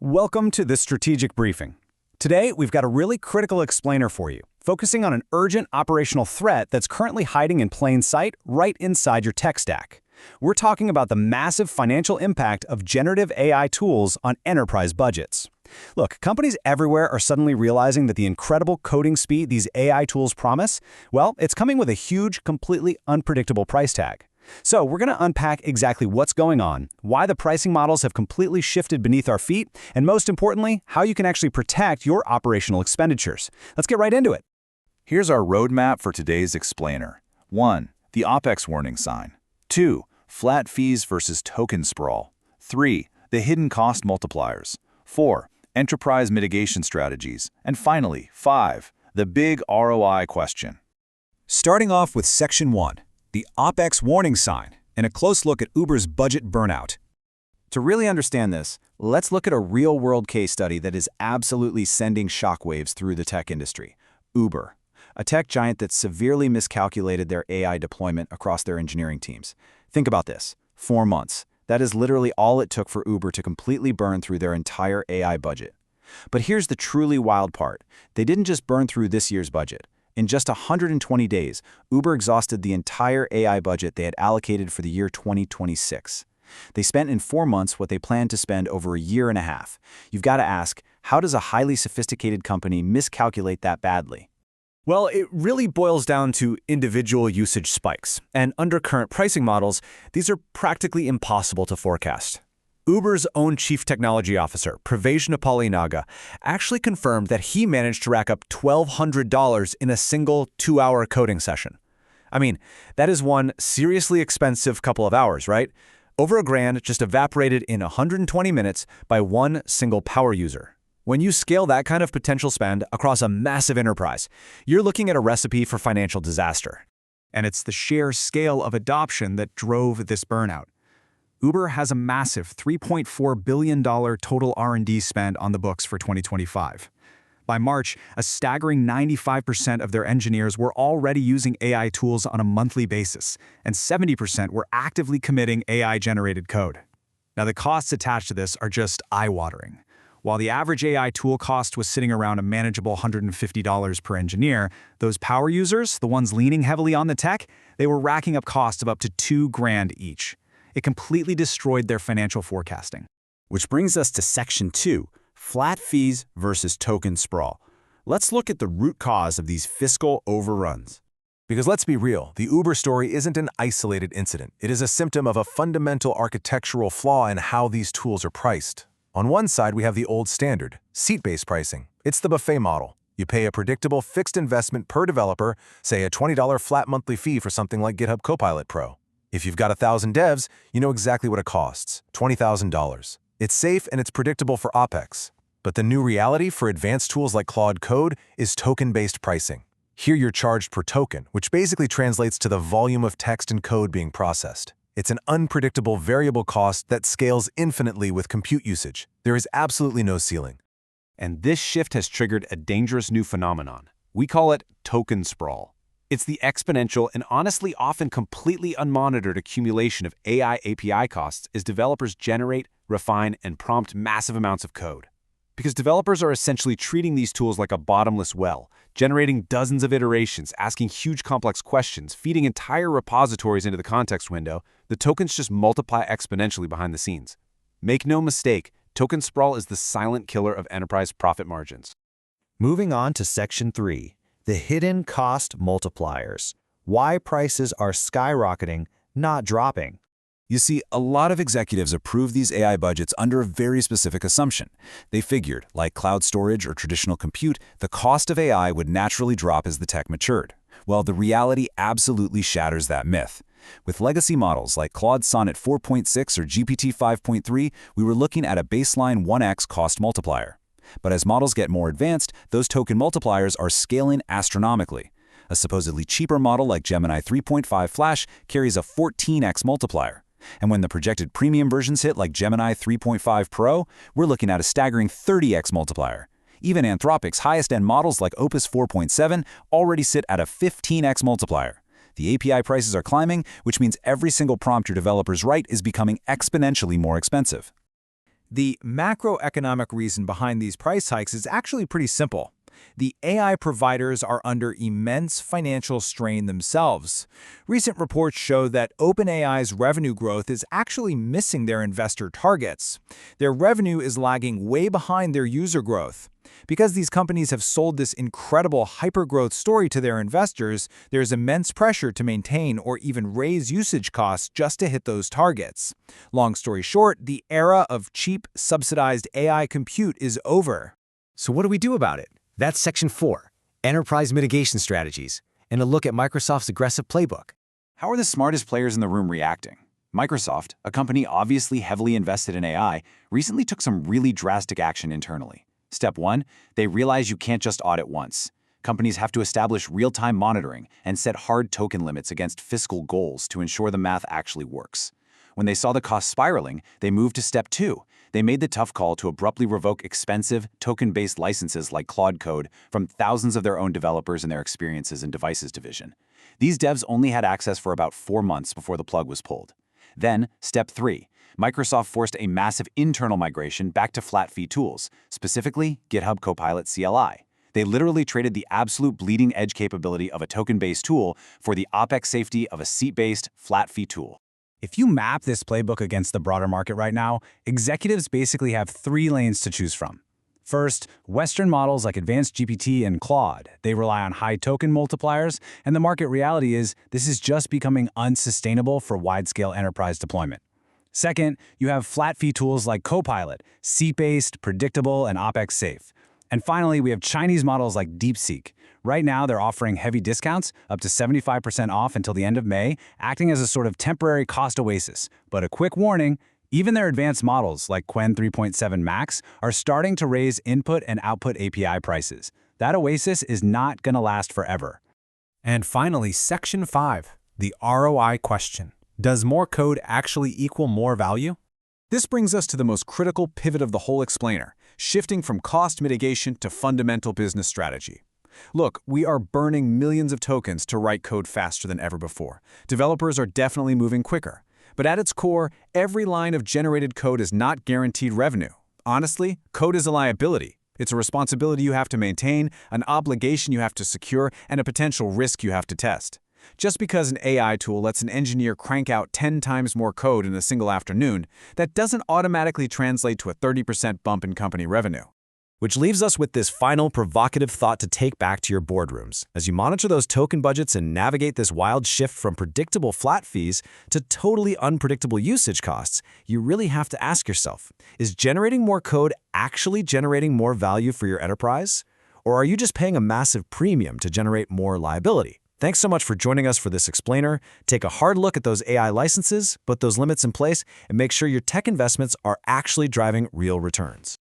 Welcome to this strategic briefing. Today, we've got a really critical explainer for you, focusing on an urgent operational threat that's currently hiding in plain sight right inside your tech stack. We're talking about the massive financial impact of generative AI tools on enterprise budgets. Look, companies everywhere are suddenly realizing that the incredible coding speed these AI tools promise, well, it's coming with a huge, completely unpredictable price tag. So we're going to unpack exactly what's going on, why the pricing models have completely shifted beneath our feet, and most importantly, how you can actually protect your operational expenditures. Let's get right into it. Here's our roadmap for today's explainer. 1. The OpEx warning sign. 2. Flat fees versus token sprawl. 3. The hidden cost multipliers. 4. Enterprise mitigation strategies. And finally, 5. The big ROI question. Starting off with Section 1. The OpEx warning sign, and a close look at Uber's budget burnout. To really understand this, let's look at a real-world case study that is absolutely sending shockwaves through the tech industry. Uber, a tech giant that severely miscalculated their AI deployment across their engineering teams. Think about this, 4 months. That is literally all it took for Uber to completely burn through their entire AI budget. But here's the truly wild part. They didn't just burn through this year's budget. In just 120 days, Uber exhausted the entire AI budget they had allocated for the year 2026. They spent in 4 months what they planned to spend over a year and a half. You've got to ask, how does a highly sophisticated company miscalculate that badly? Well, it really boils down to individual usage spikes, and under current pricing models, these are practically impossible to forecast. Uber's own chief technology officer, Pravesh Napali-Naga, actually confirmed that he managed to rack up $1,200 in a single 2-hour coding session. I mean, that is one seriously expensive couple of hours, right? Over $1,000 just evaporated in 120 minutes by one single power user. When you scale that kind of potential spend across a massive enterprise, you're looking at a recipe for financial disaster. And it's the sheer scale of adoption that drove this burnout. Uber has a massive $3.4 billion total R&D spend on the books for 2025. By March, a staggering 95% of their engineers were already using AI tools on a monthly basis, and 70% were actively committing AI-generated code. Now, the costs attached to this are just eye-watering. While the average AI tool cost was sitting around a manageable $150 per engineer, those power users, the ones leaning heavily on the tech, they were racking up costs of up to $2,000 each. It completely destroyed their financial forecasting. Which brings us to Section 2, flat fees versus token sprawl. Let's look at the root cause of these fiscal overruns. Because let's be real, the Uber story isn't an isolated incident. It is a symptom of a fundamental architectural flaw in how these tools are priced. On one side, we have the old standard, seat-based pricing. It's the buffet model. You pay a predictable fixed investment per developer, say a $20 flat monthly fee for something like GitHub Copilot Pro. If you've got 1,000 devs, you know exactly what it costs, $20,000. It's safe and it's predictable for OpEx. But the new reality for advanced tools like Claude Code is token-based pricing. Here you're charged per token, which basically translates to the volume of text and code being processed. It's an unpredictable variable cost that scales infinitely with compute usage. There is absolutely no ceiling. And this shift has triggered a dangerous new phenomenon. We call it token sprawl. It's the exponential and honestly often completely unmonitored accumulation of AI API costs as developers generate, refine, and prompt massive amounts of code. Because developers are essentially treating these tools like a bottomless well, generating dozens of iterations, asking huge complex questions, feeding entire repositories into the context window, the tokens just multiply exponentially behind the scenes. Make no mistake, token sprawl is the silent killer of enterprise profit margins. Moving on to Section 3. The hidden cost multipliers. Why prices are skyrocketing, not dropping. You see, a lot of executives approve these AI budgets under a very specific assumption. They figured, like cloud storage or traditional compute, the cost of AI would naturally drop as the tech matured. Well, the reality absolutely shatters that myth. With legacy models like Claude Sonnet 4.6 or GPT 5.3, we were looking at a baseline 1x cost multiplier. But as models get more advanced, those token multipliers are scaling astronomically. A supposedly cheaper model like Gemini 3.5 Flash carries a 14x multiplier. And when the projected premium versions hit like Gemini 3.5 Pro, we're looking at a staggering 30x multiplier. Even Anthropic's highest-end models like Opus 4.7 already sit at a 15x multiplier. The API prices are climbing, which means every single prompt your developers write is becoming exponentially more expensive. The macroeconomic reason behind these price hikes is actually pretty simple. The AI providers are under immense financial strain themselves. Recent reports show that OpenAI's revenue growth is actually missing their investor targets. Their revenue is lagging way behind their user growth. Because these companies have sold this incredible hypergrowth story to their investors, there's immense pressure to maintain or even raise usage costs just to hit those targets. Long story short, the era of cheap, subsidized AI compute is over. So what do we do about it? That's Section 4, Enterprise Mitigation Strategies, and a look at Microsoft's aggressive playbook. How are the smartest players in the room reacting? Microsoft, a company obviously heavily invested in AI, recently took some really drastic action internally. Step 1, they realize you can't just audit once. Companies have to establish real-time monitoring and set hard token limits against fiscal goals to ensure the math actually works. When they saw the cost spiraling, they moved to Step 2. They made the tough call to abruptly revoke expensive, token-based licenses like Claude Code from thousands of their own developers in their Experiences and Devices division. These devs only had access for about 4 months before the plug was pulled. Then, Step 3. Microsoft forced a massive internal migration back to flat-fee tools, specifically GitHub Copilot CLI. They literally traded the absolute bleeding-edge capability of a token-based tool for the OpEx safety of a seat-based, flat-fee tool. If you map this playbook against the broader market right now, executives basically have 3 lanes to choose from. First, Western models like Advanced GPT and Claude. They rely on high token multipliers, and the market reality is this is just becoming unsustainable for wide-scale enterprise deployment. Second, you have flat-fee tools like Copilot, seat-based, predictable, and OpEx safe. And finally, we have Chinese models like DeepSeek. Right now, they're offering heavy discounts, up to 75% off until the end of May, acting as a sort of temporary cost oasis. But a quick warning, even their advanced models, like Qwen 3.7 Max, are starting to raise input and output API prices. That oasis is not going to last forever. And finally, Section 5, the ROI question. Does more code actually equal more value? This brings us to the most critical pivot of the whole explainer, shifting from cost mitigation to fundamental business strategy. Look, we are burning millions of tokens to write code faster than ever before. Developers are definitely moving quicker. But at its core, every line of generated code is not guaranteed revenue. Honestly, code is a liability. It's a responsibility you have to maintain, an obligation you have to secure, and a potential risk you have to test. Just because an AI tool lets an engineer crank out 10 times more code in a single afternoon, that doesn't automatically translate to a 30% bump in company revenue. Which leaves us with this final provocative thought to take back to your boardrooms. As you monitor those token budgets and navigate this wild shift from predictable flat fees to totally unpredictable usage costs, you really have to ask yourself, is generating more code actually generating more value for your enterprise? Or are you just paying a massive premium to generate more liability? Thanks so much for joining us for this explainer. Take a hard look at those AI licenses, put those limits in place, and make sure your tech investments are actually driving real returns.